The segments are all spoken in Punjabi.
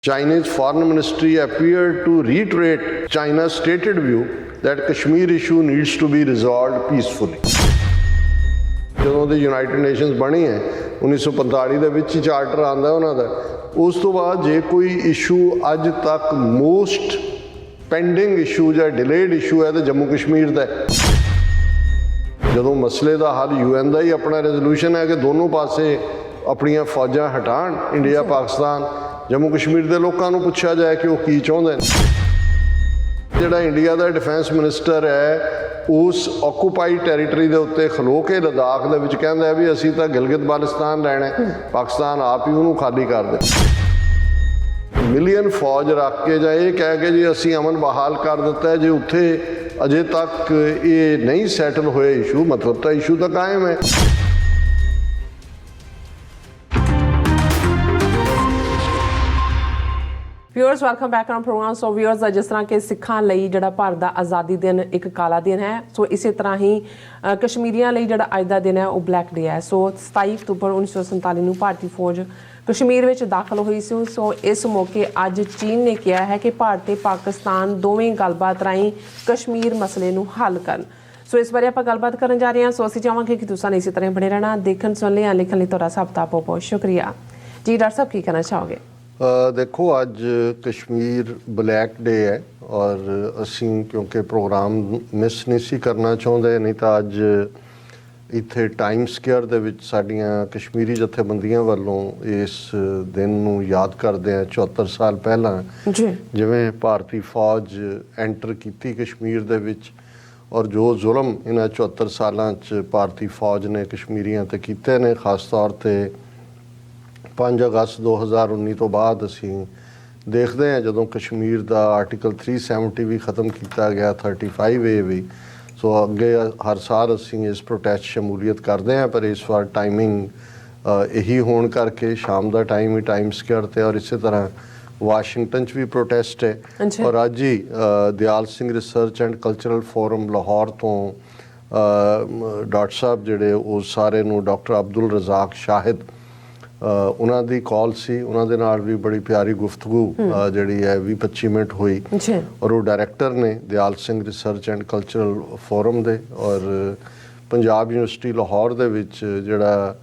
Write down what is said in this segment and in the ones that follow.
Chinese foreign ministry appeared to reiterate China's stated view that Kashmir issue needs to be resolved peacefully. ਜਦੋਂ ਦੀ ਯੂਨਾਈਟਿਡ ਨੇਸ਼ਨਸ ਬਣੀ ਹੈ 1945 ਦੇ ਵਿੱਚ ਹੀ ਚਾਰਟਰ ਆਉਂਦਾ ਉਹਨਾਂ ਦਾ। ਉਸ ਤੋਂ ਬਾਅਦ ਜੇ ਕੋਈ ਇਸ਼ੂ ਅੱਜ ਤੱਕ ਮੋਸਟ ਪੈਂਡਿੰਗ ਇਸ਼ੂ ਜਾਂ ਡਿਲੇਡ ਇਸ਼ੂ ਹੈ ਤਾਂ ਜੰਮੂ ਕਸ਼ਮੀਰ ਦਾ ਹੈ। ਜਦੋਂ ਮਸਲੇ ਦਾ ਹੱਲ UN ਦਾ ਹੀ ਆਪਣਾ ਰੈਜ਼ੋਲੂਸ਼ਨ ਹੈ ਕਿ ਦੋਨੋਂ ਪਾਸੇ ਆਪਣੀਆਂ ਫੌਜਾਂ ਹਟਾਉਣ, ਇੰਡੀਆ ਪਾਕਿਸਤਾਨ, ਜੰਮੂ ਕਸ਼ਮੀਰ ਦੇ ਲੋਕਾਂ ਨੂੰ ਪੁੱਛਿਆ ਜਾਏ ਕਿ ਉਹ ਕੀ ਚਾਹੁੰਦੇ ਨੇ। ਜਿਹੜਾ ਇੰਡੀਆ ਦਾ ਡਿਫੈਂਸ ਮਿਨਿਸਟਰ ਹੈ ਉਸ ਆਕੂਪਾਈਡ ਟੈਰੀਟਰੀ ਦੇ ਉੱਤੇ ਖਲੋ ਕੇ ਲਦਾਖ ਦੇ ਵਿੱਚ ਕਹਿੰਦਾ ਹੈ ਵੀ ਅਸੀਂ ਤਾਂ ਗਿਲਗਿਤ ਬਾਲਸਤਾਨ ਲੈਣਾ, ਪਾਕਿਸਤਾਨ ਆਪ ਹੀ ਉਹਨੂੰ ਖਾਲੀ ਕਰ ਦੇ। ਮਿਲੀਅਨ ਫੌਜ ਰੱਖ ਕੇ ਜਾਂ ਇਹ ਕਹਿ ਕੇ ਜੀ ਅਸੀਂ ਅਮਨ ਬਹਾਲ ਕਰ ਦਿੱਤਾ, ਜੇ ਉੱਥੇ ਅਜੇ ਤੱਕ ਇਹ ਨਹੀਂ ਸੈਟਲ ਹੋਏ ਇਸ਼ੂ, ਮਤਲਬ ਤਾਂ ਇਸ਼ੂ ਤਾਂ ਕਾਇਮ ਹੈ। Viewers welcome back on program. So viewers ਜਿਸ ਤਰ੍ਹਾਂ ਕਿ ਸਿੱਖਾਂ ਲਈ ਜਿਹੜਾ ਭਾਰਤ ਦਾ ਆਜ਼ਾਦੀ ਦਿਨ ਇੱਕ ਕਾਲਾ ਦਿਨ ਹੈ, ਸੋ ਇਸੇ ਤਰ੍ਹਾਂ ਹੀ ਕਸ਼ਮੀਰੀਆਂ ਲਈ ਜਿਹੜਾ ਅੱਜ ਦਾ ਦਿਨ ਹੈ ਉਹ ਬਲੈਕ ਡੇ ਹੈ। ਸੋ 27 ਅਕਤੂਬਰ 1947 ਨੂੰ ਭਾਰਤੀ ਫੌਜ ਕਸ਼ਮੀਰ ਵਿੱਚ ਦਾਖਲ ਹੋਈ ਸੀ। ਸੋ ਇਸ ਮੌਕੇ ਅੱਜ ਚੀਨ ਨੇ ਕਿਹਾ ਹੈ ਕਿ ਭਾਰਤ ਤੇ ਪਾਕਿਸਤਾਨ ਦੋਵੇਂ ਗੱਲਬਾਤ ਰਾਹੀਂ ਕਸ਼ਮੀਰ ਮਸਲੇ ਨੂੰ ਹੱਲ ਕਰਨ। ਸੋ ਇਸ ਬਾਰੇ ਆਪਾਂ ਗੱਲਬਾਤ ਕਰਨ ਜਾ ਰਹੇ ਹਾਂ। ਸੋ ਅਸੀਂ ਚਾਹਾਂਗੇ ਕਿ ਤੁਸੀਂ ਇਸੇ ਤਰ੍ਹਾਂ ਬਣੇ ਰਹਿਣਾ। ਦੇਖਣ ਸੁਣ ਲਿਆ ਲਿਖਣ ਲਈ ਤੁਹਾਡਾ ਸਭ ਦਾ ਬਹੁਤ ਬਹੁਤ ਸ਼ੁਕਰੀਆ ਜੀ। ਡਾਕਟਰ ਸਾਹਿਬ ਕੀ ਕਹਿਣਾ ਚਾਹੋਗੇ? ਦੇਖੋ ਅੱਜ ਕਸ਼ਮੀਰ ਬਲੈਕ ਡੇ ਹੈ ਔਰ ਅਸੀਂ ਕਿਉਂਕਿ ਪ੍ਰੋਗਰਾਮ ਮਿਸ ਨਹੀਂ ਸੀ ਕਰਨਾ ਚਾਹੁੰਦੇ, ਨਹੀਂ ਤਾਂ ਅੱਜ ਇੱਥੇ ਟਾਈਮ ਸਕੁਏਅਰ ਦੇ ਵਿੱਚ ਸਾਡੀਆਂ ਕਸ਼ਮੀਰੀ ਜਥੇਬੰਦੀਆਂ ਵੱਲੋਂ ਇਸ ਦਿਨ ਨੂੰ ਯਾਦ ਕਰਦੇ ਆ 74 ਸਾਲ ਪਹਿਲਾਂ ਜਿਵੇਂ ਭਾਰਤੀ ਫੌਜ ਐਂਟਰ ਕੀਤੀ ਕਸ਼ਮੀਰ ਦੇ ਵਿੱਚ ਔਰ ਜੋ ਜ਼ੁਲਮ ਇਹਨਾਂ 74 ਸਾਲਾਂ 'ਚ ਭਾਰਤੀ ਫੌਜ ਨੇ ਕਸ਼ਮੀਰੀਆਂ 'ਤੇ ਕੀਤੇ ਨੇ। ਖਾਸ ਤੌਰ 'ਤੇ 5 ਅਗਸਤ 2019 ਤੋਂ ਬਾਅਦ ਅਸੀਂ ਦੇਖਦੇ ਹਾਂ ਜਦੋਂ ਕਸ਼ਮੀਰ ਦਾ ਆਰਟੀਕਲ 370 ਵੀ ਖ਼ਤਮ ਕੀਤਾ ਗਿਆ, 35A ਵੀ। ਸੋ ਅੱਗੇ ਹਰ ਸਾਲ ਅਸੀਂ ਇਸ ਪ੍ਰੋਟੈਸਟ ਸ਼ਮੂਲੀਅਤ ਕਰਦੇ ਹਾਂ, ਪਰ ਇਸ ਵਾਰ ਟਾਈਮਿੰਗ ਇਹੀ ਹੋਣ ਕਰਕੇ ਸ਼ਾਮ ਦਾ ਟਾਈਮ ਹੀ ਟਾਈਮ ਸਕੁਏਅਰ 'ਤੇ ਔਰ ਇਸੇ ਤਰ੍ਹਾਂ ਵਾਸ਼ਿੰਗਟਨ 'ਚ ਵੀ ਪ੍ਰੋਟੈਸਟ ਹੈ। ਔਰ ਅੱਜ ਹੀ Dayal Singh research and cultural forum Lahore ਤੋਂ ਡਾਕਟਰ ਸਾਹਿਬ ਜਿਹੜੇ ਉਹ ਸਾਰੇ ਨੂੰ ਡਾਕਟਰ ਅਬਦੁਲ ਰਜ਼ਾਕ ਸ਼ਾਹਿਦ ਉਹਨਾਂ ਦੀ ਕਾਲ ਸੀ, ਉਹਨਾਂ ਦੇ ਨਾਲ ਵੀ ਬੜੀ ਪਿਆਰੀ ਗੁਫ਼ਤਗੂ ਜਿਹੜੀ ਹੈ 20-25 ਮਿੰਟ ਹੋਈ। ਔਰ ਉਹ ਡਾਇਰੈਕਟਰ ਨੇ Dayal Singh research and cultural forum ਦੇ ਔਰ ਪੰਜਾਬ ਯੂਨੀਵਰਸਿਟੀ ਲਾਹੌਰ ਦੇ ਵਿੱਚ ਜਿਹੜਾ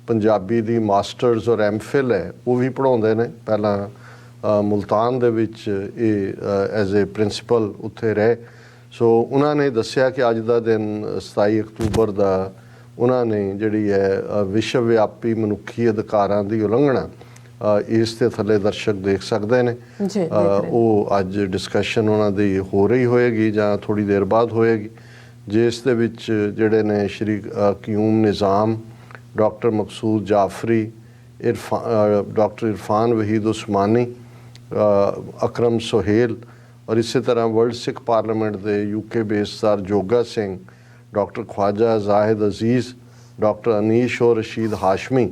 ਪੰਜਾਬੀ ਦੀ ਮਾਸਟਰਸ ਔਰ MPhil ਹੈ ਉਹ ਵੀ ਪੜ੍ਹਾਉਂਦੇ ਨੇ। ਪਹਿਲਾਂ ਮੁਲਤਾਨ ਦੇ ਵਿੱਚ ਇਹ ਐਜ਼ ਏ ਪ੍ਰਿੰਸੀਪਲ ਉੱਥੇ ਰਹੇ। ਸੋ ਉਹਨਾਂ ਨੇ ਦੱਸਿਆ ਕਿ ਅੱਜ ਦਾ ਦਿਨ 27 ਅਕਤੂਬਰ ਦਾ ਉਹਨਾਂ ਨੇ ਜਿਹੜੀ ਹੈ ਵਿਸ਼ਵ ਵਿਆਪੀ ਮਨੁੱਖੀ ਅਧਿਕਾਰਾਂ ਦੀ ਉਲੰਘਣਾ ਇਸ ਦੇ ਥੱਲੇ ਦਰਸ਼ਕ ਦੇਖ ਸਕਦੇ ਨੇ। ਉਹ ਅੱਜ ਡਿਸਕਸ਼ਨ ਉਹਨਾਂ ਦੀ ਹੋ ਰਹੀ ਹੋਏਗੀ ਜਾਂ ਥੋੜ੍ਹੀ ਦੇਰ ਬਾਅਦ ਹੋਏਗੀ, ਜਿਸ ਦੇ ਵਿੱਚ ਜਿਹੜੇ ਨੇ ਸ਼੍ਰੀ ਕਿਊਮ ਨਿਜ਼ਾਮ, ਡਾਕਟਰ ਮਕਸੂਦ ਜਾਫਰੀ, ਡਾਕਟਰ ਇਰਫਾਨ ਵਹੀਦ ਉਸਮਾਨੀ, ਅਕਰਮ ਸੁਹੇਲ ਔਰ ਇਸੇ ਤਰ੍ਹਾਂ ਵਰਲਡ ਸਿੱਖ ਪਾਰਲੀਮੈਂਟ ਦੇ UK ਬੇਸਦਾਰ ਜੋਗਾ ਸਿੰਘ, डॉक्टर ख्वाजा जाहिद अजीज़, डॉक्टर अनीश और रशीद हाशमी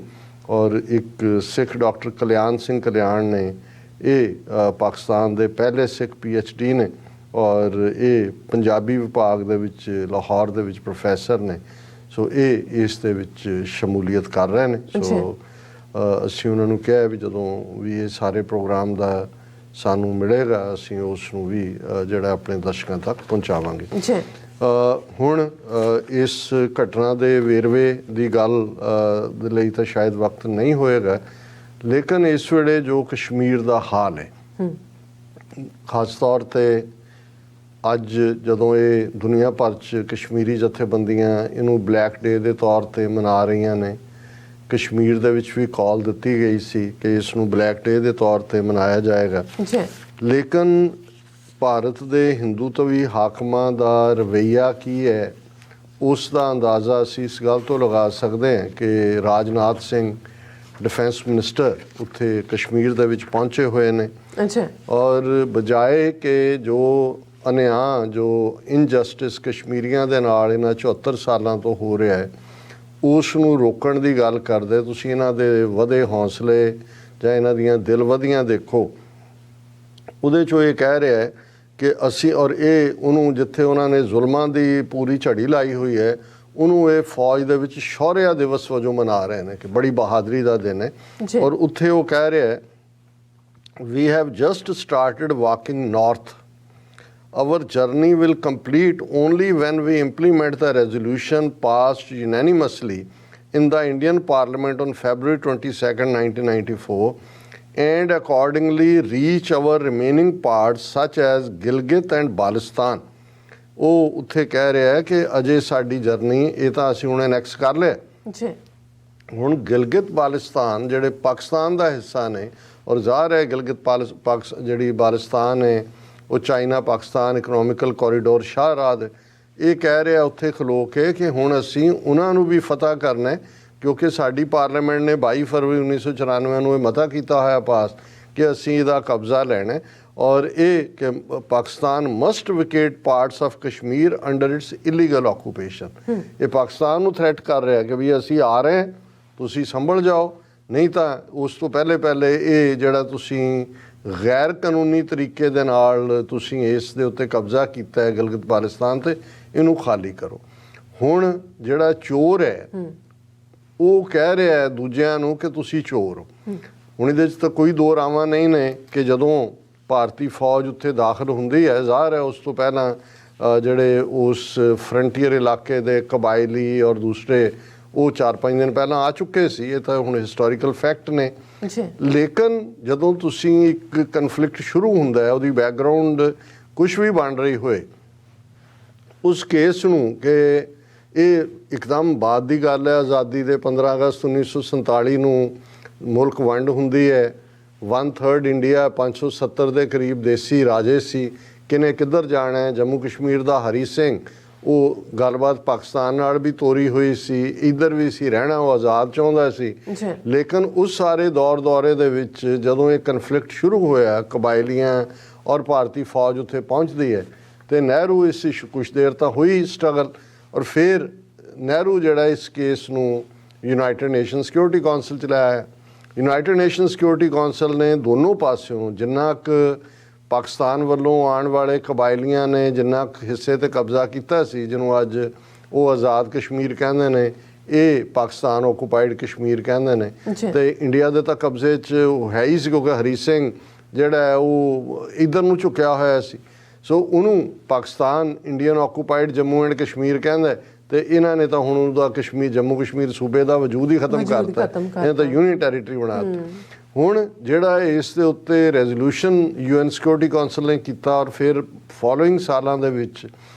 और एक सिख डॉक्टर कल्याण सिंह कल्याण ने ये पाकिस्तान के पहले सिख PhD ने और ये पंजाबी विभाग दे विच लाहौर दे विच प्रोफैसर ने। सो ये इस दे विच शमूलीयत कर रहे हैं। सो असीं उन्हां नूं कहा भी जदों भी ये सारे प्रोग्राम का सानू मिलेगा असीं उस नूं भी जिहड़ा अपने दर्शकों तक पहुँचावांगे। ਹੁਣ ਇਸ ਘਟਨਾ ਦੇ ਵੇਰਵੇ ਦੀ ਗੱਲ ਦੇ ਲਈ ਤਾਂ ਸ਼ਾਇਦ ਵਕਤ ਨਹੀਂ ਹੋਏਗਾ, ਲੇਕਿਨ ਇਸ ਵੇਲੇ ਜੋ ਕਸ਼ਮੀਰ ਦਾ ਹਾਲ ਹੈ ਖਾਸ ਤੌਰ 'ਤੇ ਅੱਜ ਜਦੋਂ ਇਹ ਦੁਨੀਆ ਭਰ 'ਚ ਕਸ਼ਮੀਰੀ ਜਥੇਬੰਦੀਆਂ ਇਹਨੂੰ ਬਲੈਕ ਡੇ ਦੇ ਤੌਰ 'ਤੇ ਮਨਾ ਰਹੀਆਂ ਨੇ। ਕਸ਼ਮੀਰ ਦੇ ਵਿੱਚ ਵੀ ਕਾਲ ਦਿੱਤੀ ਗਈ ਸੀ ਕਿ ਇਸ ਨੂੰ ਬਲੈਕ ਡੇ ਦੇ ਤੌਰ 'ਤੇ ਮਨਾਇਆ ਜਾਏਗਾ, ਲੇਕਿਨ ਭਾਰਤ ਦੇ ਹਿੰਦੂਤਵੀ ਹਾਕਮਾਂ ਦਾ ਰਵੱਈਆ ਕੀ ਹੈ ਉਸ ਦਾ ਅੰਦਾਜ਼ਾ ਅਸੀਂ ਇਸ ਗੱਲ ਤੋਂ ਲਗਾ ਸਕਦੇ ਹਾਂ ਕਿ ਰਾਜਨਾਥ ਸਿੰਘ ਡਿਫੈਂਸ ਮਿਨਿਸਟਰ ਉੱਥੇ ਕਸ਼ਮੀਰ ਦੇ ਵਿੱਚ ਪਹੁੰਚੇ ਹੋਏ ਨੇ ਔਰ ਬਜਾਏ ਕਿ ਜੋ ਅਨਿਆਂ ਜੋ ਇਨਜਸਟਿਸ ਕਸ਼ਮੀਰੀਆਂ ਦੇ ਨਾਲ ਇਹਨਾਂ 74 ਸਾਲਾਂ ਤੋਂ ਹੋ ਰਿਹਾ ਹੈ ਉਸ ਨੂੰ ਰੋਕਣ ਦੀ ਗੱਲ ਕਰਦੇ, ਤੁਸੀਂ ਇਹਨਾਂ ਦੇ ਵਧੇ ਹੌਸਲੇ ਜਾਂ ਇਹਨਾਂ ਦੀਆਂ ਦਿਲਵਦੀਆਂ ਦੇਖੋ। ਉਹਦੇ 'ਚੋਂ ਇਹ ਕਹਿ ਰਿਹਾ ਹੈ ਕਿ ਅਸੀਂ ਔਰ ਇਹ ਉਹਨੂੰ ਜਿੱਥੇ ਉਹਨਾਂ ਨੇ ਜ਼ੁਲਮਾਂ ਦੀ ਪੂਰੀ ਝੜੀ ਲਾਈ ਹੋਈ ਹੈ ਉਹਨੂੰ ਇਹ ਫੌਜ ਦੇ ਵਿੱਚ ਸ਼ੌਰਿਆ ਦਿਵਸ ਵਜੋਂ ਮਨਾ ਰਹੇ ਨੇ ਕਿ ਬੜੀ ਬਹਾਦਰੀ ਦਾ ਦਿਨ ਹੈ। ਔਰ ਉੱਥੇ ਉਹ ਕਹਿ ਰਿਹਾ ਹੈ We have just started walking north. Our journey will complete only when we implement the resolution passed unanimously in the Indian Parliament on February 22nd, 1994, and accordingly reach our remaining parts such as Gilgit and Baltistan. ਉਹ ਉੱਥੇ ਕਹਿ ਰਿਹਾ ਹੈ ਕਿ ਅਜੇ ਸਾਡੀ ਜਰਨੀ ਇਹ ਤਾਂ ਅਸੀਂ ਹੁਣ ਐਨੈਕਸ ਕਰ ਲਿਆ ਜੀ ਹੁਣ ਗਿਲਗਿਤ ਬਾਲਿਸਤਾਨ ਜਿਹੜੇ ਪਾਕਿਸਤਾਨ ਦਾ ਹਿੱਸਾ ਨੇ ਔਰ ਜ਼ਾਹਰ ਹੈ ਗਿਲਗਿਤ ਜਿਹੜੀ ਬਾਲਿਸਤਾਨ ਹੈ ਉਹ ਚਾਈਨਾ ਪਾਕਿਸਤਾਨ ਇਕਨੋਮਿਕਲ ਕੋਰੀਡੋਰ ਸ਼ਾਹਰਾਹ ਇਹ ਕਹਿ ਰਿਹਾ ਉੱਥੇ ਖਲੋ ਕੇ ਕਿ ਹੁਣ ਅਸੀਂ ਉਹਨਾਂ ਨੂੰ ਵੀ ਫਤਹ ਕਰਨਾ ਕਿਉਂਕਿ ਸਾਡੀ ਪਾਰਲੀਮੈਂਟ ਨੇ 22 ਫਰਵਰੀ 1994 ਨੂੰ ਇਹ ਮਤਾ ਕੀਤਾ ਹੋਇਆ ਪਾਸ ਕਿ ਅਸੀਂ ਇਹਦਾ ਕਬਜ਼ਾ ਲੈਣਾ ਔਰ ਇਹ ਕਿ Pakistan must vacate parts of Kashmir under it's illegal occupation ਇਹ ਪਾਕਿਸਤਾਨ ਨੂੰ ਥ੍ਰੈਟ ਕਰ ਰਿਹਾ ਕਿ ਵੀ ਅਸੀਂ ਆ ਰਹੇ ਤੁਸੀਂ ਸੰਭਲ ਜਾਓ ਨਹੀਂ ਤਾਂ ਉਸ ਤੋਂ ਪਹਿਲੇ ਇਹ ਜਿਹੜਾ ਤੁਸੀਂ ਗੈਰ ਕਾਨੂੰਨੀ ਤਰੀਕੇ ਦੇ ਨਾਲ ਤੁਸੀਂ ਇਸ ਦੇ ਉੱਤੇ ਕਬਜ਼ਾ ਕੀਤਾ ਹੈ ਗਿਲਗਿਤ ਬਾਲਿਸਤਾਨ ਤੇ ਇਹਨੂੰ ਖਾਲੀ ਕਰੋ ਹੁਣ ਜਿਹੜਾ ਚੋਰ ਹੈ ਉਹ ਕਹਿ ਰਿਹਾ ਹੈ ਦੂਜਿਆਂ ਨੂੰ ਕਿ ਤੁਸੀਂ ਚੋਰ ਹੋ ਹੁਣ ਇਹਦੇ 'ਚ ਤਾਂ ਕੋਈ ਦੋ ਰਾਵਾਂ ਨਹੀਂ ਨੇ ਕਿ ਜਦੋਂ ਭਾਰਤੀ ਫੌਜ ਉੱਥੇ ਦਾਖਲ ਹੁੰਦੀ ਹੈ ਜ਼ਾਹਰ ਹੈ ਉਸ ਤੋਂ ਪਹਿਲਾਂ ਜਿਹੜੇ ਉਸ ਫਰੰਟੀਅਰ ਇਲਾਕੇ ਦੇ ਕਬਾਇਲੀ ਔਰ ਦੂਸਰੇ ਉਹ 4-5 ਦਿਨ ਪਹਿਲਾਂ ਆ ਚੁੱਕੇ ਸੀ ਇਹ ਤਾਂ ਹੁਣ ਹਿਸਟੋਰੀਕਲ ਫੈਕਟ ਨੇ ਲੇਕਿਨ ਜਦੋਂ ਤੁਸੀਂ ਇੱਕ ਕਨਫਲਿਕਟ ਸ਼ੁਰੂ ਹੁੰਦਾ ਹੈ ਉਹਦੀ ਬੈਕਗਰਾਉਂਡ ਕੁਝ ਵੀ ਬਣ ਰਹੀ ਹੋਏ ਉਸ ਕੇਸ ਨੂੰ ਕਿ ਇਹ ਇੱਕਦਮ ਬਾਅਦ ਦੀ ਗੱਲ ਹੈ ਆਜ਼ਾਦੀ ਦੇ 15 ਅਗਸਤ 1947 ਨੂੰ ਮੁਲਕ ਵੰਡ ਹੁੰਦੀ ਹੈ 1/3 ਇੰਡੀਆ 570 ਦੇ ਕਰੀਬ ਦੇਸੀ ਰਾਜੇ ਸੀ ਕਿਨੇ ਕਿੱਧਰ ਜਾਣਾ ਹੈ ਜੰਮੂ ਕਸ਼ਮੀਰ ਦਾ ਹਰੀ ਸਿੰਘ ਉਹ ਗੱਲਬਾਤ ਪਾਕਿਸਤਾਨ ਨਾਲ ਵੀ ਤੋਰੀ ਹੋਈ ਸੀ ਇੱਧਰ ਵੀ ਸੀ ਰਹਿਣਾ ਉਹ ਆਜ਼ਾਦ ਚਾਹੁੰਦਾ ਸੀ ਲੇਕਿਨ ਉਸ ਸਾਰੇ ਦੌਰੇ ਦੇ ਵਿੱਚ ਜਦੋਂ ਇਹ ਕਨਫਲਿਕਟ ਸ਼ੁਰੂ ਹੋਇਆ ਕਬਾਇਲੀਆਂ ਔਰ ਭਾਰਤੀ ਫੌਜ ਉੱਥੇ ਪਹੁੰਚਦੀ ਹੈ ਤੇ ਨਹਿਰੂ ਇਸ ਕੁਛ ਦੇਰ ਤਾਂ ਹੋਈ ਸਟਰਗਲ ਔਰ ਫਿਰ ਨਹਿਰੂ ਜਿਹੜਾ ਇਸ ਕੇਸ ਨੂੰ ਯੂਨਾਈਟਿਡ ਨੇਸ਼ਨ ਸਿਕਿਉਰਿਟੀ ਕੌਂਸਲ ਚ ਲਾਇਆ ਯੂਨਾਈਟਿਡ ਨੇਸ਼ਨ ਸਿਕਿਉਰਿਟੀ ਕੌਂਸਲ ਨੇ ਦੋਨੋਂ ਪਾਸਿਓਂ ਜਿੰਨਾ ਕੁ ਪਾਕਿਸਤਾਨ ਵੱਲੋਂ ਆਉਣ ਵਾਲੇ ਕਬਾਇਲੀਆਂ ਨੇ ਜਿੰਨਾ ਕੁ ਹਿੱਸੇ ਤੇ ਕਬਜ਼ਾ ਕੀਤਾ ਸੀ ਜਿਹਨੂੰ ਅੱਜ ਉਹ ਆਜ਼ਾਦ ਕਸ਼ਮੀਰ ਕਹਿੰਦੇ ਨੇ ਇਹ ਪਾਕਿਸਤਾਨ ਆਕੂਪਾਈਡ ਕਸ਼ਮੀਰ ਕਹਿੰਦੇ ਨੇ ਤੇ ਇੰਡੀਆ ਦੇ ਤਾਂ ਕਬਜ਼ੇ 'ਚ ਹੈ ਹੀ ਸੀ ਕਿਉਂਕਿ ਹਰੀ ਸਿੰਘ ਜਿਹੜਾ ਹੈ ਉਹ ਇੱਧਰ ਨੂੰ ਝੁਕਿਆ ਹੋਇਆ ਸੀ ਸੋ ਉਹਨੂੰ Pakistan Indian occupied Jammu and Kashmir ਕਹਿੰਦਾ ਤੇ ਇਹਨਾਂ ਨੇ ਤਾਂ ਹੁਣ ਉਹਦਾ ਕਸ਼ਮੀਰ ਜੰਮੂ ਕਸ਼ਮੀਰ ਸੂਬੇ ਦਾ ਵਜੂਦ ਹੀ ਖਤਮ ਕਰਤਾ ਇਹ ਤਾਂ ਯੂਨੀਅਨ ਟੈਰੀਟਰੀ ਬਣਾਤਾ ਹੁਣ ਜਿਹੜਾ ਇਸ ਦੇ ਉੱਤੇ ਰੈਜ਼ੋਲੂਸ਼ਨ UN ਸਿਕਿਉਰਿਟੀ ਕੌਂਸਲ ਨੇ ਕੀਤਾ ਔਰ ਫਿਰ ਫੋਲੋਇੰਗ ਸਾਲਾਂ ਦੇ ਵਿੱਚ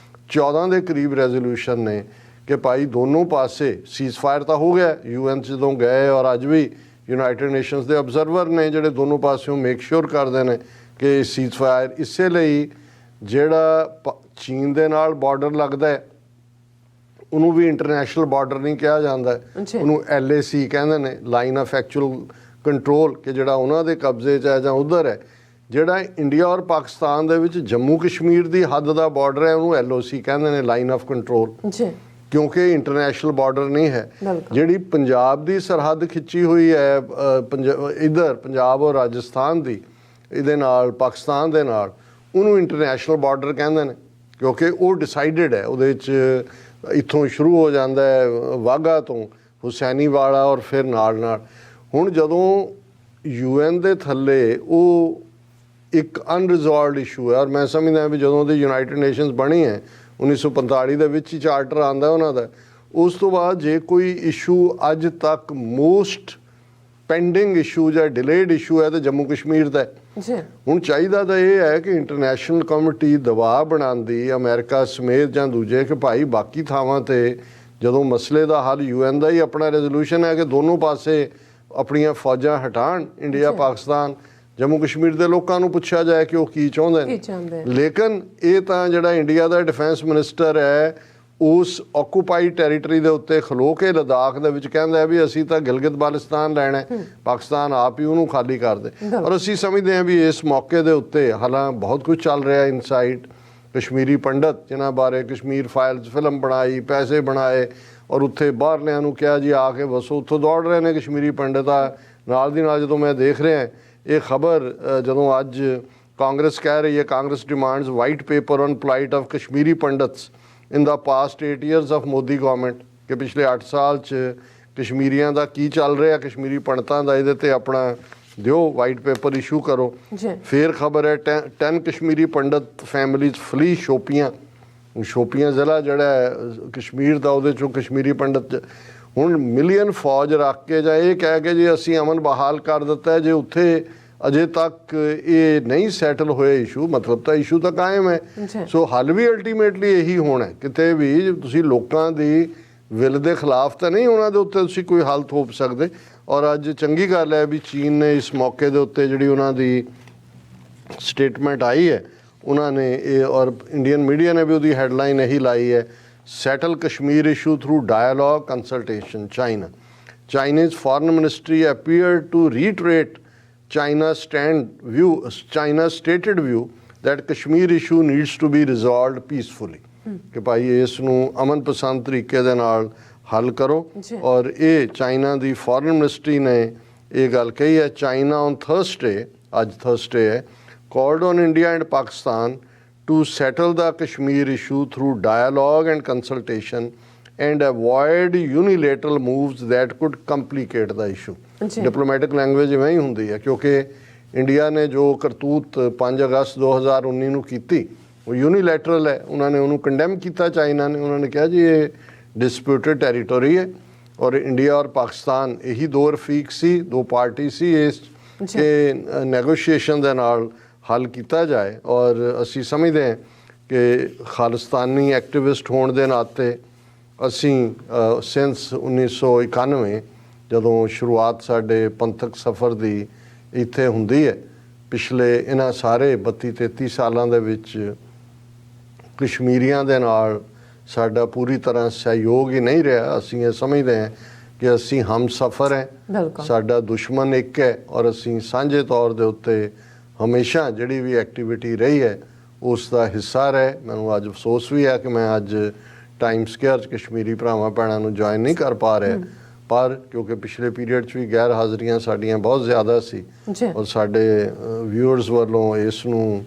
14 ਦੇ ਕਰੀਬ ਰੈਜ਼ੋਲੂਸ਼ਨ ਨੇ ਕਿ ਭਾਈ ਦੋਨੋਂ ਪਾਸੇ ਸੀਜ਼ਫਾਇਰ ਤਾਂ ਹੋ ਗਿਆ UN ਜਦੋਂ ਗਏ ਔਰ ਅੱਜ ਵੀ ਯੂਨਾਈਟਿਡ ਨੇਸ਼ਨਸ ਦੇ ਅਬਜ਼ਰਵਰ ਨੇ ਜਿਹੜੇ ਦੋਨੋਂ ਪਾਸਿਓਂ ਮੇਕ ਸ਼ੋਰ ਕਰਦੇ ਨੇ ਕਿ ਸੀਜ਼ਫਾਇਰ ਇਸੇ ਲਈ ਜਿਹੜਾ ਚੀਨ ਦੇ ਨਾਲ ਬਾਰਡਰ ਲੱਗਦਾ ਹੈ ਉਹਨੂੰ ਵੀ ਇੰਟਰਨੈਸ਼ਨਲ ਬਾਰਡਰ ਨਹੀਂ ਕਿਹਾ ਜਾਂਦਾ ਉਹਨੂੰ LAC ਕਹਿੰਦੇ ਨੇ ਲਾਈਨ ਆਫ ਐਕਚੁਅਲ ਕੰਟਰੋਲ ਕਿ ਜਿਹੜਾ ਉਹਨਾਂ ਦੇ ਕਬਜ਼ੇ 'ਚ ਹੈ ਜਾਂ ਉੱਧਰ ਹੈ ਜਿਹੜਾ ਇੰਡੀਆ ਔਰ ਪਾਕਿਸਤਾਨ ਦੇ ਵਿੱਚ ਜੰਮੂ ਕਸ਼ਮੀਰ ਦੀ ਹੱਦ ਦਾ ਬਾਰਡਰ ਹੈ ਉਹਨੂੰ LOC ਕਹਿੰਦੇ ਨੇ ਲਾਈਨ ਆਫ ਕੰਟਰੋਲ ਕਿਉਂਕਿ ਇੰਟਰਨੈਸ਼ਨਲ ਬਾਰਡਰ ਨਹੀਂ ਹੈ ਜਿਹੜੀ ਪੰਜਾਬ ਦੀ ਸਰਹੱਦ ਖਿੱਚੀ ਹੋਈ ਹੈ ਇੱਧਰ ਪੰਜਾਬ ਔਰ ਰਾਜਸਥਾਨ ਦੀ ਇਹਦੇ ਨਾਲ ਪਾਕਿਸਤਾਨ ਦੇ ਨਾਲ ਉਹਨੂੰ ਇੰਟਰਨੈਸ਼ਨਲ ਬਾਰਡਰ ਕਹਿੰਦੇ ਨੇ ਕਿਉਂਕਿ ਉਹ ਡਿਸਾਈਡਡ ਹੈ ਉਹਦੇ 'ਚ ਇੱਥੋਂ ਸ਼ੁਰੂ ਹੋ ਜਾਂਦਾ ਹੈ ਵਾਘਾ ਤੋਂ ਹੁਸੈਨੀ ਵਾਲਾ ਔਰ ਫਿਰ ਨਾਲ ਹੁਣ ਜਦੋਂ UN ਦੇ ਥੱਲੇ ਉਹ ਇੱਕ ਅਨਰਿਜ਼ੋਲਵਡ ਇਸ਼ੂ ਹੈ ਔਰ ਮੈਂ ਸਮਝਦਾ ਵੀ ਜਦੋਂ ਦੀ ਯੂਨਾਈਟਿਡ ਨੇਸ਼ਨਸ ਬਣੀ ਹੈ 1945 ਦੇ ਵਿੱਚ ਹੀ ਚਾਰਟਰ ਆਉਂਦਾ ਉਹਨਾਂ ਦਾ ਉਸ ਤੋਂ ਬਾਅਦ ਜੇ ਕੋਈ ਇਸ਼ੂ ਅੱਜ ਤੱਕ ਮੋਸਟ ਪੈਂਡਿੰਗ ਇਸ਼ੂ ਜਾਂ ਡਿਲੇਡ ਇਸ਼ੂ ਹੈ ਤਾਂ ਜੰਮੂ ਕਸ਼ਮੀਰ ਦਾ ਹੁਣ ਚਾਹੀਦਾ ਤਾਂ ਇਹ ਹੈ ਕਿ ਇੰਟਰਨੈਸ਼ਨਲ ਕਮਿਟੀ ਦਬਾਅ ਬਣਾਉਂਦੀ ਅਮਰੀਕਾ ਸਮੇਤ ਜਾਂ ਦੂਜੇ ਕਿ ਭਾਈ ਬਾਕੀ ਥਾਵਾਂ ਤੇ ਜਦੋਂ ਮਸਲੇ ਦਾ ਹੱਲ UN ਦਾ ਹੀ ਆਪਣਾ ਰੈਜ਼ੋਲੂਸ਼ਨ ਹੈ ਕਿ ਦੋਨੋਂ ਪਾਸੇ ਆਪਣੀਆਂ ਫੌਜਾਂ ਹਟਾਉਣ ਇੰਡੀਆ ਪਾਕਿਸਤਾਨ ਜੰਮੂ ਕਸ਼ਮੀਰ ਦੇ ਲੋਕਾਂ ਨੂੰ ਪੁੱਛਿਆ ਜਾਏ ਕਿ ਉਹ ਕੀ ਚਾਹੁੰਦੇ ਨੇ ਲੇਕਿਨ ਇਹ ਤਾਂ ਜਿਹੜਾ ਇੰਡੀਆ ਦਾ ਡਿਫੈਂਸ ਮਿਨਿਸਟਰ ਹੈ ਉਸ ਆਕੂਪਾਈਡ ਟੈਰੀਟਰੀ ਦੇ ਉੱਤੇ ਖਲੋ ਕੇ ਲਦਾਖ ਦੇ ਵਿੱਚ ਕਹਿੰਦਾ ਹੈ ਵੀ ਅਸੀਂ ਤਾਂ ਗਿਲਗਿਤ ਬਾਲਿਸਤਾਨ ਲੈਣਾ ਪਾਕਿਸਤਾਨ ਆਪ ਹੀ ਉਹਨੂੰ ਖਾਲੀ ਕਰ ਦੇ ਔਰ ਅਸੀਂ ਸਮਝਦੇ ਹਾਂ ਵੀ ਇਸ ਮੌਕੇ ਦੇ ਉੱਤੇ ਹਾਲਾਂ ਬਹੁਤ ਕੁਝ ਚੱਲ ਰਿਹਾ ਇਨਸਾਈਡ ਕਸ਼ਮੀਰੀ ਪੰਡਤ ਜਿਨ੍ਹਾਂ ਬਾਰੇ ਕਸ਼ਮੀਰ ਫਾਈਲਸ ਫਿਲਮ ਬਣਾਈ ਪੈਸੇ ਬਣਾਏ ਔਰ ਉੱਥੇ ਬਾਹਰਲਿਆਂ ਨੂੰ ਕਿਹਾ ਜੀ ਆ ਕੇ ਬਸ ਉੱਥੋਂ ਦੌੜ ਰਹੇ ਨੇ ਕਸ਼ਮੀਰੀ ਪੰਡਤ ਆ ਨਾਲ ਦੀ ਨਾਲ ਜਦੋਂ ਮੈਂ ਦੇਖ ਰਿਹਾ ਇਹ ਖਬਰ ਜਦੋਂ ਅੱਜ ਕਾਂਗਰਸ ਕਹਿ ਰਹੀ ਹੈ Congress demands white paper on plight of Kashmiri pandits in the past 8 years of Modi government ਕਿ ਪਿਛਲੇ 8 ਸਾਲ 'ਚ ਕਸ਼ਮੀਰੀਆਂ ਦਾ ਕੀ ਚੱਲ ਰਿਹਾ ਕਸ਼ਮੀਰੀ ਪੰਡਤਾਂ ਦਾ ਇਹਦੇ ਤੇ ਆਪਣਾ ਦਿਓ, ਵਾਈਟ ਪੇਪਰ ਇਸ਼ੂ ਕਰੋ। ਜੀ ਫਿਰ ਖਬਰ ਹੈ 10 ਕਸ਼ਮੀਰੀ ਪੰਡਤ ਫੈਮਲੀਜ਼ ਫਲੀ ਸ਼ੋਪੀਆਂ ਜ਼ਿਲ੍ਹਾ ਜਿਹੜਾ ਹੈ ਕਸ਼ਮੀਰ ਦਾ, ਉਹਦੇ ਚੋਂ ਕਸ਼ਮੀਰੀ ਪੰਡਤ ਹੁਣ ਮਿਲੀਅਨ ਫੌਜ ਰੱਖ ਕੇ ਜਾਂ ਇਹ ਕਹਿ ਕੇ ਜੀ ਅਸੀਂ ਅਮਨ ਬਹਾਲ ਕਰ ਦਿੱਤਾ, ਜੇ ਉੱਥੇ ਅਜੇ ਤੱਕ ਇਹ ਨਹੀਂ ਸੈਟਲ ਹੋਇਆ ਇਸ਼ੂ, ਮਤਲਬ ਤਾਂ ਇਸ਼ੂ ਤਾਂ ਕਾਇਮ ਹੈ। ਸੋ ਹੱਲ ਵੀ ਅਲਟੀਮੇਟਲੀ ਇਹੀ ਹੋਣਾ, ਕਿਤੇ ਵੀ ਤੁਸੀਂ ਲੋਕਾਂ ਦੀ ਵਿਲ ਦੇ ਖਿਲਾਫ ਤਾਂ ਨਹੀਂ ਉਹਨਾਂ ਦੇ ਉੱਤੇ ਤੁਸੀਂ ਕੋਈ ਹੱਲ ਥੋਪ ਸਕਦੇ। ਔਰ ਅੱਜ ਚੰਗੀ ਗੱਲ ਹੈ ਵੀ ਚੀਨ ਨੇ ਇਸ ਮੌਕੇ ਦੇ ਉੱਤੇ ਜਿਹੜੀ ਉਹਨਾਂ ਦੀ ਸਟੇਟਮੈਂਟ ਆਈ ਹੈ, ਉਹਨਾਂ ਨੇ ਇਹ, ਔਰ ਇੰਡੀਅਨ ਮੀਡੀਆ ਨੇ ਵੀ ਉਹਦੀ ਹੈਡਲਾਈਨ ਇਹੀ ਲਾਈ ਹੈ, settle Kashmir issue through dialogue consultation China. Chinese foreign ministry appeared to reiterate China's stated view that Kashmir issue needs to be resolved peacefully, ਕਿ ਭਾਈ ਇਸ ਨੂੰ ਅਮਨ ਪਸੰਦ ਤਰੀਕੇ ਦੇ ਨਾਲ ਹੱਲ ਕਰੋ। ਔਰ ਇਹ ਚਾਈਨਾ ਦੀ ਫੋਰਨ ਮਿਨਿਸਟਰੀ ਨੇ ਇਹ ਗੱਲ ਕਹੀ ਹੈ। ਚਾਈਨਾ ਔਨ ਥਰਸਡੇ, ਅੱਜ ਥਰਸਡੇ ਹੈ, called on India and Pakistan to settle the Kashmir issue through dialogue and consultation and avoid unilateral moves that could complicate the issue। Diplomatic language ਇਵੇਂ ਹੀ ਹੁੰਦੀ ਹੈ, ਕਿਉਂਕਿ ਇੰਡੀਆ ਨੇ ਜੋ ਕਰਤੂਤ 5 ਅਗਸਤ 2019 ਨੂੰ ਕੀਤੀ ਉਹ ਯੂਨੀਲੈਟਰਲ ਹੈ। ਉਹਨਾਂ ਨੇ ਉਹਨੂੰ ਕੰਡੈਮ ਕੀਤਾ ਚਾਈਨਾ ਨੇ, ਉਹਨਾਂ ਨੇ ਕਿਹਾ ਜੀ ਇਹ ਡਿਸਪਿਊਟਡ ਟੈਰੀਟੋਰੀ ਹੈ ਔਰ ਇੰਡੀਆ ਔਰ ਪਾਕਿਸਤਾਨ ਇਹੀ ਦੋ ਰਫੀਕ ਸੀ, ਦੋ ਪਾਰਟੀ ਸੀ ਇਸ ਕਿ ਨੈਗੋਸ਼ੀਏਸ਼ਨ ਦੇ ਨਾਲ ਹੱਲ ਕੀਤਾ ਜਾਏ। ਔਰ ਅਸੀਂ ਸਮਝਦੇ ਹਾਂ ਕਿ ਖਾਲਿਸਤਾਨੀ ਐਕਟਿਵਿਸਟ ਹੋਣ ਦੇ ਨਾਤੇ ਅਸੀਂ ਸਿੰਸ 1991 ਜਦੋਂ ਸ਼ੁਰੂਆਤ ਸਾਡੇ ਪੰਥਕ ਸਫ਼ਰ ਦੀ ਇੱਥੇ ਹੁੰਦੀ ਹੈ, ਪਿਛਲੇ ਇਹਨਾਂ ਸਾਰੇ 32-33 ਸਾਲਾਂ ਦੇ ਵਿੱਚ ਕਸ਼ਮੀਰੀਆਂ ਦੇ ਨਾਲ ਸਾਡਾ ਪੂਰੀ ਤਰ੍ਹਾਂ ਸਹਿਯੋਗ ਹੀ ਨਹੀਂ ਰਿਹਾ। ਅਸੀਂ ਇਹ ਸਮਝਦੇ ਹਾਂ ਕਿ ਅਸੀਂ ਹਮਸਫ਼ਰ ਹੈ, ਸਾਡਾ ਦੁਸ਼ਮਣ ਇੱਕ ਹੈ ਔਰ ਅਸੀਂ ਸਾਂਝੇ ਤੌਰ ਦੇ ਉੱਤੇ ਹਮੇਸ਼ਾ ਜਿਹੜੀ ਵੀ ਐਕਟੀਵਿਟੀ ਰਹੀ ਹੈ ਉਸ ਦਾ ਹਿੱਸਾ ਰਹੇ। ਮੈਨੂੰ ਅੱਜ ਅਫਸੋਸ ਵੀ ਹੈ ਕਿ ਮੈਂ ਅੱਜ ਟਾਈਮ ਸਕੁਏਅਰ 'ਚ ਕਸ਼ਮੀਰੀ ਭਰਾਵਾਂ ਭੈਣਾਂ ਨੂੰ ਜੁਆਇਨ ਨਹੀਂ ਕਰ ਪਾ ਰਿਹਾ, ਪਰ ਕਿਉਂਕਿ ਪਿਛਲੇ ਪੀਰੀਅਡ 'ਚ ਵੀ ਗੈਰ ਹਾਜ਼ਰੀਆਂ ਸਾਡੀਆਂ ਬਹੁਤ ਜ਼ਿਆਦਾ ਸੀ ਔਰ ਸਾਡੇ ਵਿਊਅਰਸ ਵੱਲੋਂ ਇਸ ਨੂੰ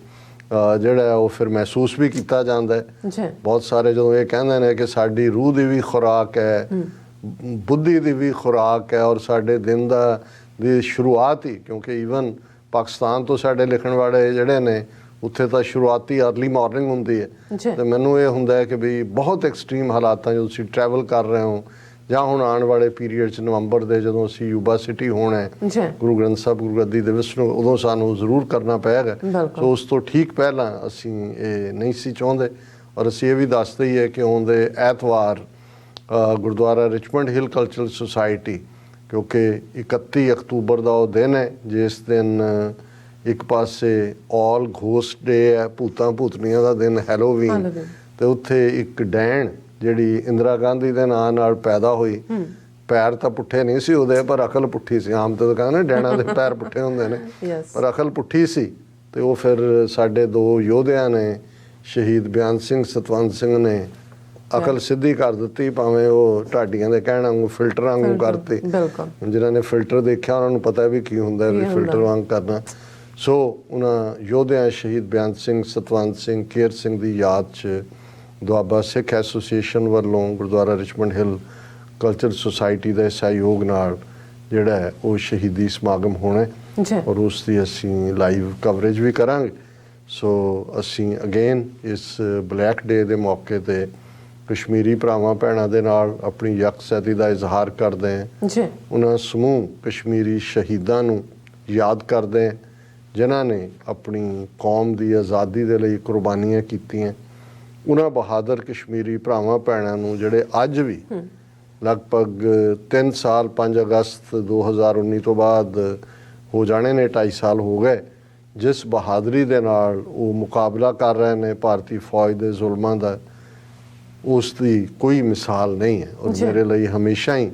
ਜਿਹੜਾ ਉਹ ਫਿਰ ਮਹਿਸੂਸ ਵੀ ਕੀਤਾ ਜਾਂਦਾ ਹੈ। ਬਹੁਤ ਸਾਰੇ ਜਦੋਂ ਇਹ ਕਹਿੰਦੇ ਨੇ ਕਿ ਸਾਡੀ ਰੂਹ ਦੀ ਵੀ ਖੁਰਾਕ ਹੈ, ਬੁੱਧੀ ਦੀ ਵੀ ਖੁਰਾਕ ਹੈ ਔਰ ਸਾਡੇ ਦਿਨ ਦੀ ਸ਼ੁਰੂਆਤ ਹੀ, ਕਿਉਂਕਿ ਈਵਨ ਪਾਕਿਸਤਾਨ ਤੋਂ ਸਾਡੇ ਲਿਖਣ ਵਾਲੇ ਜਿਹੜੇ ਨੇ ਉੱਥੇ ਤਾਂ ਸ਼ੁਰੂਆਤੀ ਅਰਲੀ ਮਾਰਨਿੰਗ ਹੁੰਦੀ ਹੈ, ਤੇ ਮੈਨੂੰ ਇਹ ਹੁੰਦਾ ਹੈ ਕਿ ਵੀ ਬਹੁਤ ਐਕਸਟ੍ਰੀਮ ਹਾਲਾਤਾਂ ਜਦੋਂ ਤੁਸੀਂ ਟਰੈਵਲ ਕਰ ਰਹੇ ਹੋ ਜਾਂ ਹੁਣ ਆਉਣ ਵਾਲੇ ਪੀਰੀਅਡ 'ਚ ਨਵੰਬਰ ਦੇ ਜਦੋਂ ਅਸੀਂ ਯੂਬਾ ਸਿਟੀ ਹੋਣਾ ਹੈ ਗੁਰੂ ਗ੍ਰੰਥ ਸਾਹਿਬ ਗੁਰਗੱਦੀ ਦਿਵਸ ਨੂੰ, ਉਦੋਂ ਸਾਨੂੰ ਜ਼ਰੂਰ ਕਰਨਾ ਪਏਗਾ। ਸੋ ਉਸ ਤੋਂ ਠੀਕ ਪਹਿਲਾਂ ਅਸੀਂ ਇਹ ਨਹੀਂ ਸੀ ਚਾਹੁੰਦੇ। ਔਰ ਅਸੀਂ ਇਹ ਵੀ ਦੱਸਦੇ ਹੀ ਹੈ ਕਿ ਆਉਂਦੇ ਐਤਵਾਰ ਗੁਰਦੁਆਰਾ ਰਿਚਮੰਡ ਹਿਲ ਕਲਚਰਲ ਸੁਸਾਇਟੀ, ਕਿਉਂਕਿ 31 ਅਕਤੂਬਰ ਦਾ ਉਹ ਦਿਨ ਹੈ ਜਿਸ ਦਿਨ ਇੱਕ ਪਾਸੇ ਆਲ ਘੋਸਟ ਡੇ ਹੈ, ਭੂਤਾਂ ਭੂਤਨੀਆਂ ਦਾ ਦਿਨ, ਹੈਲੋਵੀਨ, ਤੇ ਉੱਥੇ ਇੱਕ ਡੈਣ ਜਿਹੜੀ ਇੰਦਰਾ ਗਾਂਧੀ ਦੇ ਨਾਂ ਨਾਲ ਪੈਦਾ ਹੋਈ, ਪੈਰ ਤਾਂ ਪੁੱਠੇ ਨਹੀਂ ਸੀ ਉਹਦੇ ਪਰ ਅਕਲ ਪੁੱਠੀ ਸੀ। ਆਮ ਤਾਂ ਕਹਿੰਦੇ ਡੈਣਾਂ ਦੇ ਪੈਰ ਪੁੱਠੇ ਹੁੰਦੇ ਨੇ, ਪਰ ਅਕਲ ਪੁੱਠੀ ਸੀ। ਤੇ ਉਹ ਫਿਰ ਸਾਡੇ ਦੋ ਯੋਧਿਆਂ ਨੇ, ਸ਼ਹੀਦ ਬਿਆਨ ਸਿੰਘ ਸਤਵੰਤ ਸਿੰਘ ਨੇ ਅਕਲ ਸਿੱਧੀ ਕਰ ਦਿੱਤੀ, ਭਾਵੇਂ ਉਹ ਢਾਡੀਆਂ ਦੇ ਕਹਿਣ ਵਾਂਗੂ ਫਿਲਟਰ ਵਾਂਗੂ ਕਰਤੀ। ਜਿਨ੍ਹਾਂ ਨੇ ਫਿਲਟਰ ਦੇਖਿਆ ਉਹਨਾਂ ਨੂੰ ਪਤਾ ਵੀ ਕੀ ਹੁੰਦਾ ਵੀ ਫਿਲਟਰ ਵਾਂਗ ਕਰਨਾ। ਸੋ ਉਹਨਾਂ ਯੋਧਿਆਂ ਸ਼ਹੀਦ ਬਿਆਨ ਸਿੰਘ ਸਤਵੰਤ ਸਿੰਘ ਕੇਰ ਸਿੰਘ ਦੀ ਯਾਦ 'ਚ ਦੁਆਬਾ ਸਿੱਖ ਐਸੋਸੀਏਸ਼ਨ ਵੱਲੋਂ ਗੁਰਦੁਆਰਾ ਰਿਚਮੰਡ ਹਿਲ ਕਲਚਰ ਸੁਸਾਇਟੀ ਦੇ ਸਹਿਯੋਗ ਨਾਲ ਜਿਹੜਾ ਹੈ ਉਹ ਸ਼ਹੀਦੀ ਸਮਾਗਮ ਹੋਣਾ ਔਰ ਉਸ ਦੀ ਅਸੀਂ ਲਾਈਵ ਕਵਰੇਜ ਵੀ ਕਰਾਂਗੇ। ਸੋ ਅਸੀਂ ਅਗੇਨ ਇਸ ਬਲੈਕ ਡੇ ਦੇ ਮੌਕੇ 'ਤੇ ਕਸ਼ਮੀਰੀ ਭਰਾਵਾਂ ਭੈਣਾਂ ਦੇ ਨਾਲ ਆਪਣੀ ਯਕਸਹਿਤੀ ਦਾ ਇਜ਼ਹਾਰ ਕਰਦੇ ਹਾਂ। ਉਹਨਾਂ ਸਮੂਹ ਕਸ਼ਮੀਰੀ ਸ਼ਹੀਦਾਂ ਨੂੰ ਯਾਦ ਕਰਦੇ ਹਾਂ ਜਿਨ੍ਹਾਂ ਨੇ ਆਪਣੀ ਕੌਮ ਦੀ ਆਜ਼ਾਦੀ ਦੇ ਲਈ ਕੁਰਬਾਨੀਆਂ ਕੀਤੀਆਂ। ਉਹਨਾਂ ਬਹਾਦਰ ਕਸ਼ਮੀਰੀ ਭਰਾਵਾਂ ਭੈਣਾਂ ਨੂੰ ਜਿਹੜੇ ਅੱਜ ਵੀ ਲਗਭਗ 3 ਸਾਲ 5 ਅਗਸਤ 2019 ਤੋਂ ਬਾਅਦ ਹੋ ਜਾਣੇ ਨੇ, 2.5 ਸਾਲ ਹੋ ਗਏ, ਜਿਸ ਬਹਾਦਰੀ ਦੇ ਨਾਲ ਉਹ ਮੁਕਾਬਲਾ ਕਰ ਰਹੇ ਨੇ ਭਾਰਤੀ ਫੌਜ ਦੇ ਜ਼ੁਲਮਾਂ ਦਾ, ਉਸ ਦੀ ਕੋਈ ਮਿਸਾਲ ਨਹੀਂ ਹੈ। ਔਰ ਮੇਰੇ ਲਈ ਹਮੇਸ਼ਾ ਹੀ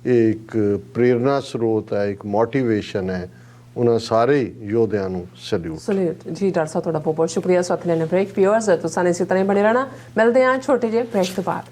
ਇਹ ਇੱਕ ਪ੍ਰੇਰਨਾ ਸਰੋਤ ਹੈ, ਇੱਕ ਮੋਟੀਵੇਸ਼ਨ ਹੈ। ਉਹਨਾਂ ਸਾਰੇ ਯੋਧਿਆਂ ਨੂੰ ਸੈਲੂਟ ਜੀ। ਡਾਕਟਰ ਸਾਹਿਬ ਤੁਹਾਡਾ ਬਹੁਤ ਬਹੁਤ ਸ਼ੁਕਰੀਆ। ਸਾਥ ਲੈਣੇ ਬ੍ਰੇਕ, ਵਿਊਅਰਸ ਤੁਸੀਂ ਇਸੇ ਤਰ੍ਹਾਂ ਬਣੇ ਰਹਿਣਾ। ਮਿਲਦੇ ਹਾਂ ਛੋਟੇ ਜਿਹੇ ਬ੍ਰੇਕ ਤੋਂ ਬਾਅਦ।